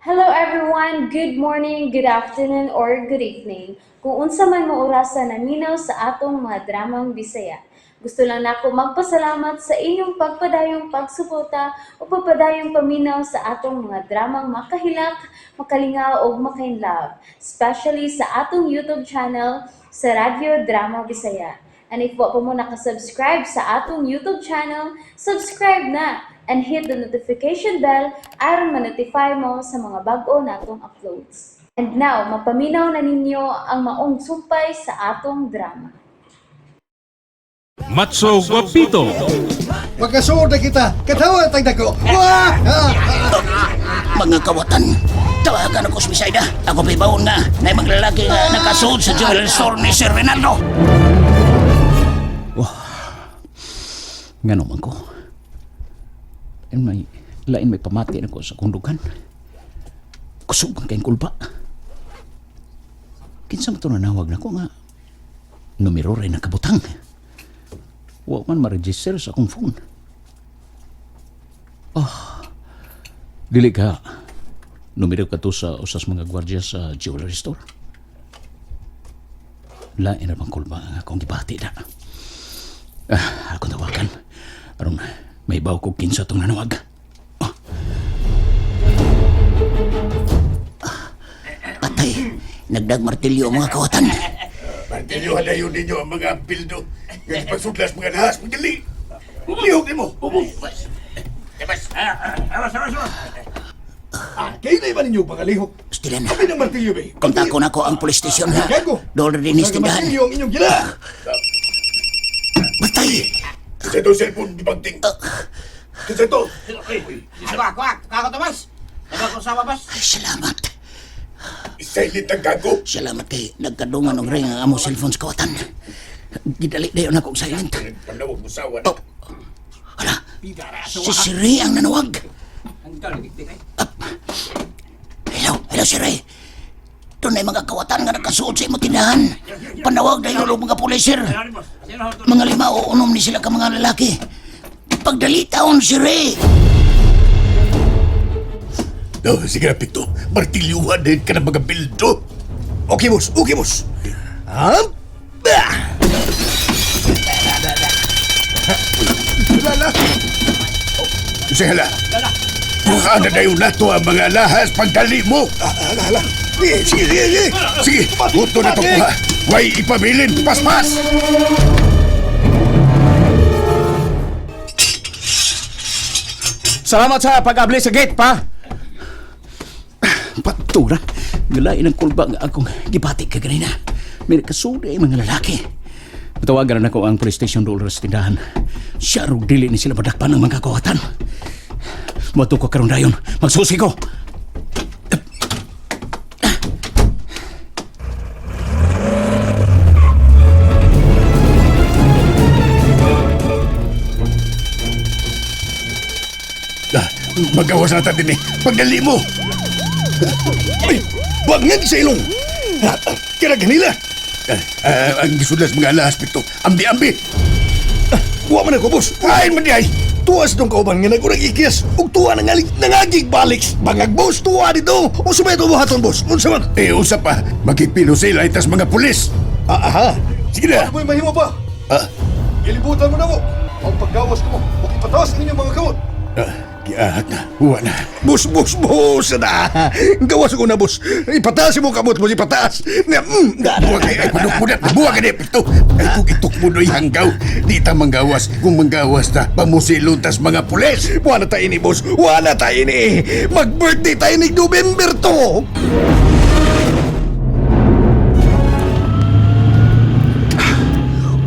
Hello everyone, good morning, good afternoon, or good evening. Kung unsa man mo orasan naminaw sa atong mga dramang Bisaya. Gusto lang nako magpasalamat sa inyong pagpadayong pagsuporta o pagpadayong paminaw sa atong mga dramang makahilak, makalingaw o makainlove, especially sa atong YouTube channel sa Radyo Drama Bisaya. And if wa pa mo nakasubscribe sa atong YouTube channel, subscribe na and hit the notification bell aron ma-notify mo sa mga bag-o natong uploads. And now, mapaminaw na ninyo ang maong sumpay sa atong drama. Matso Guapito. Magkasuod na kita. Katawa tag dako. Wah! Mga kawatan, tawagan ako sa Bisayda. Ako pibawon nga, may mga lalaki nga nakasuod sa jewelry store ni Sir Rinaldo. Wah, nga naman ko. Lain may pamati na ko sa kundugan. Kusog ang kayong kulba. Kinsa mo ito nanawag na ko nga. Numero rin na kabutang. Huwag man ma-register sa akong phone. Dili ka. Numero ka to sa usas mga gwardya sa jewelry store. Lain na bang kulba ang akong gibati na. Akong tawagan. Aron, may baw ko kinsa itong nanawag. Patay. Nagdagmartilyo ang mga kawatan. Martilyo, halayo ninyo ang mga bildo. Ngayon pagsudlas mga nahas, magdali. Lihog din mo. Kayo na iba ninyo pangalihok. Stilan. Kami ng martilyo ba? Kontak ko na ko ang police station ha. Gago. Dollar din istindahan. Martilyo ang inyong gila. Patay. Kasi ito cellphone di pagting. Kasi ito. Kako Tomas! Nagako sa babas? Ay, salamat. Silent ang gago. Salamat kay nagkadungan ng ring ang among cellphone sa kawatan. Gidali dayon ako silent. Panawag mo sawa Oh. Hala. Si Siri ang nanawag. Hello Siri. Doon ay mga kawatan nga nakasuot sa imong tindahan. Panawag dayon og mga pulisir. Mga 5 o 6 ni sila ka mga lalaki. Pagdali taon Siri. No, sige na, Pito. Martilyuhan din ka ng mga bildo. Okay, boss. Okay, boss. Lala. Kasi hala. Buka na dayon na to ang mga lahas pagdali mo. Hala. Sige. Sige, buto na to kuha. Huwag ipabilin, paspas. Salamat sa pag-abli sa gate, pa. Patura. Galain ang kulba nga akong gibati ka ganina. May nakasuda mga lalaki. Matawagan na ako ang police station doon sa tindahan. Siya rog dili ni sila madakpan ng mga kawatan. Mato ko karon dayon. Magsusi ko. Magawas natin din eh. Pagdali mo. Ay, bangyan sa ilong. Kira ganila. Ang gisudlas mga lahas, Pito. Ambi-ambi. Huwag man ako, boss. Kain man di ay. Tuwas itong kauban nga nagurang ikis. Ug tuwa nangagig baliks. Bangag, boss. Tuwa dito. Unsa may ito buhaton, boss? Unsa man? Usap pa. Magkipino sila itas mga pulis. Aha. Sige na. Ano mo yung mahimo pa? Ilibutan mo na mo. Ang paggawas ko mo. Huwag ipatawas ninyo mga kamot. Giahat na. Huwa na. Boss na. Gawas ko na, boss. Ipataas mo kamot mo, ipataas. Buwag ay panukmudat. Buwag ay Pito. Ay kung itok mo do'y hanggaw. Di ta manggawas. Kung manggawas na, pamusilon tas mga pulis. Wala tayo ni, boss. Wala tayo ni. Mag-birthday tayo ni November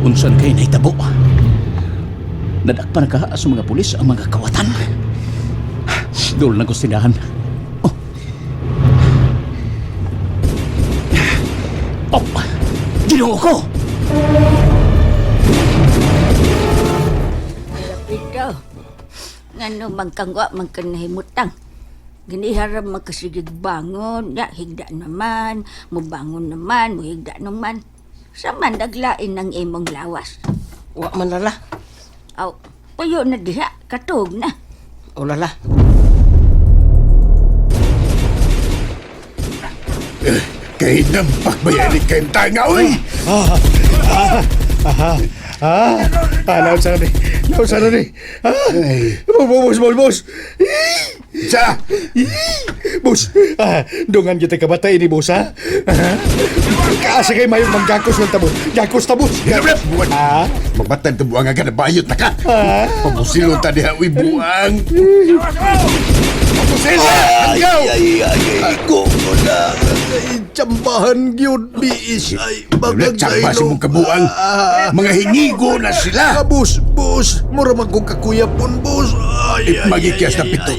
2. Unsan kay naitabo? Nadakpan na kaha sa mga pulis ang mga kawatan. Doon na gusto Ginoo ko! Ikaw, ngano magkangwa magkanahimutang. Giniharam magkasigig bangon, ya higda naman, mubangon naman, muhigda naman. Saman naglain ng imong lawas. Wa man lala. Aw, puyo na diha, katog na. O lala. Kay nampak bayani kayong tanga, oy! Naon sana ni. Naon sana ni. Ay. Boss. Sa! Boss, dungan kita kabatay ni boss, ha? Kaasa kay mayong manggakos ng tabot. Gakos tabot. Gabrap! Buwan! Mabatan ka buwang agad na bayot na ka! Pamusilon ta diha, uy, buwang! Pamusilon! Hanggaw! Ko na. Tsambahan yun, biis. Ay, Gabrap, tsamba si mong kabuang! Mga hingigo na sila! Boss. Mura man kong kakuyapon, boss. Magikias na pito.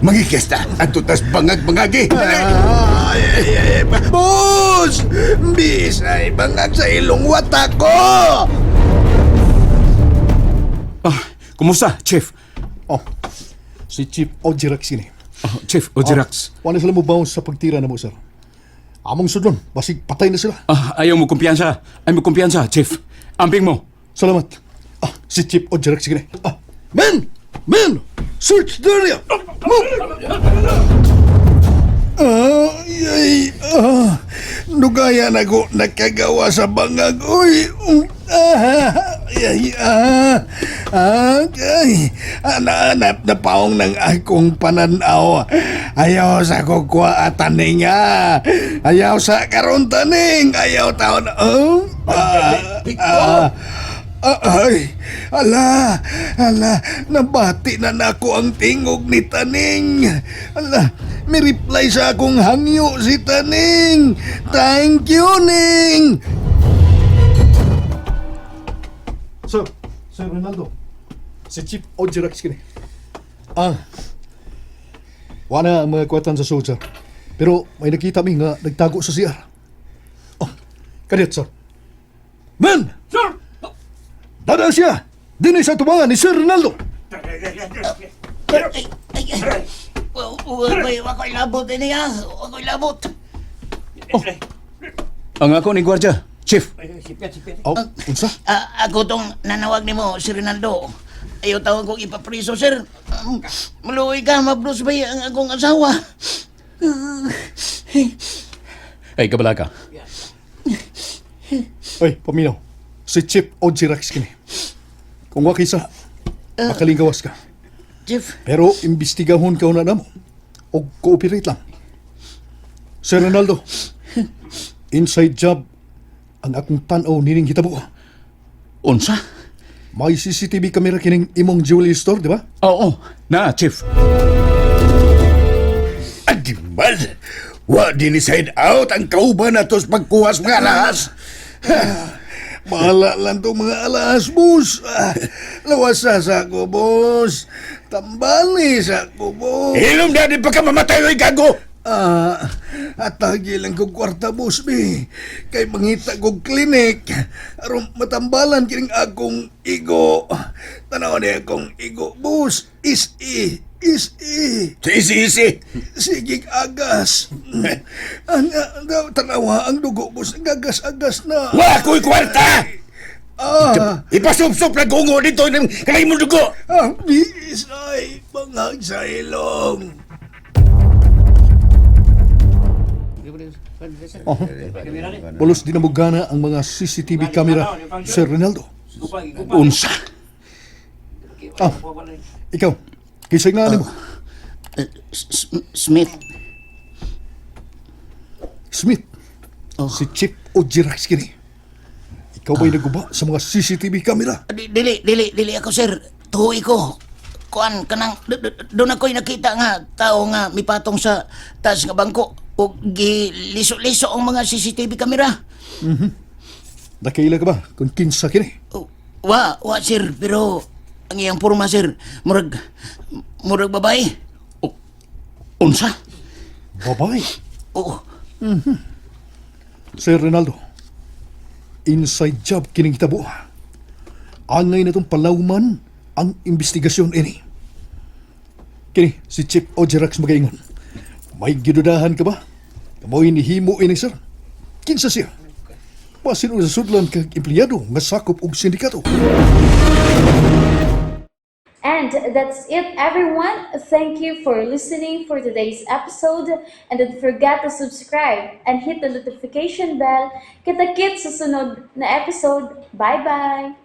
Magikias na. Ang tutas bangag-bangagi. Boss! Bisay bangag sa ilong wata ko! Kumusta, Chief? Oh, si Chief Ojirax ini. Chief Ojirax. Wala sila mo bounce sa pagtira na mo, sir. Among sudlon, basig patay na sila. Ayaw mo kumpiyansa. Ayaw mo kumpiyansa, Chief. Ambing mo. Salamat. Si Chief Ojirax ini. Men! Search the area! Move! Nugayan ako nakagawa sa bangag. Uy! Naanap na paong ng akong pananaw. Ayaw sa kukwa at taning, Ayaw sa karon taning. Ayaw taon. Ala, nabati na nako ang tingog ni Taning. Ala, may reply sa akong hangyo si Taning. Thank you, Ning. Sir Ronaldo, si Chief Ojirax kini. Wala ang mga kwatan sa soldier. Pero may nakita mi nga nagtago sa CR. Kadit, sir. Man! Sir! Dada siya! Dini sa tubangan ni Sir Ronaldo! Ako'y labot din niya. Ako'y labot. Ang ako ni Gwardiya, Chief. Sipit. Unsa? Ako tong nanawag ni mo, si Rinaldo. Ayaw tawag kong ipapriso, sir. Maluoy ka, mablos ba ang akong asawa? Ay, kabala ka. Ay, paminaw. Si Chief Ojirax kini. Kung wakisa, makalinggawas ka. Chief, Pero imbestigahon ka na mo. O cooperate lang. Sir Ronaldo, inside job ang akong tanaw nining hitabo. Unsa? May CCTV camera kining imong jewelry store, di ba? Oo. Na, Chief. Adimal! Wa din side out ang kauban na tos pagkuwas mga alahas. Bahala lang itong mga alas, boss. Lawasa sa ako, boss. Tambali sa ako, boss. Ilom na din pa ka mamatay, oy, gago! Atagi lang kong kwarta, boss, be. Kay mangita kong klinik. Aron matambalan kining akong igo. Tanaw niya akong igo, boss. Is-i. Isi. Sigig agas. Tanawa ang dugo, boss. Gagas-agas na. Wa ko'y kwarta! Ipasup-sup na gungo dito ng kalay mo dugo! Ang biis ay bangag sa ilong. Pulos din na mugana ang mga CCTV camera, Sir Ronaldo. Unsa? Ikaw, kisay nga mo. Smith. Smith, si Chief Ojirax kini. Ikaw ba'y naguba sa mga CCTV camera? Dili ako, sir. Tuhoy ko. Kuan, kanang, doon ako'y nakita nga, tao nga, mipatong sa taas nga bangko. O giliso-liso ang mga CCTV camera. Nakaila ka ba kung kinsa kini? Wa, sir. Pero, ang iyang porma, sir, murag babae. Unsa? Babae. Oo. Sir Ronaldo, inside job kining hitabo. Angay na itong palawman ang investigasyon ini. Kini, si Chief Ojirax magaingon. May gidudahan ka ba? Kamoy ni himo ini, sir. Kinsa siya? Basin sa sudlan kag empleyado nga sakop og sindikato. And And that's it, everyone. Thank you for listening for today's episode. And don't forget to subscribe and hit the notification bell. Kita-kits sa sunod na episode. Bye-bye!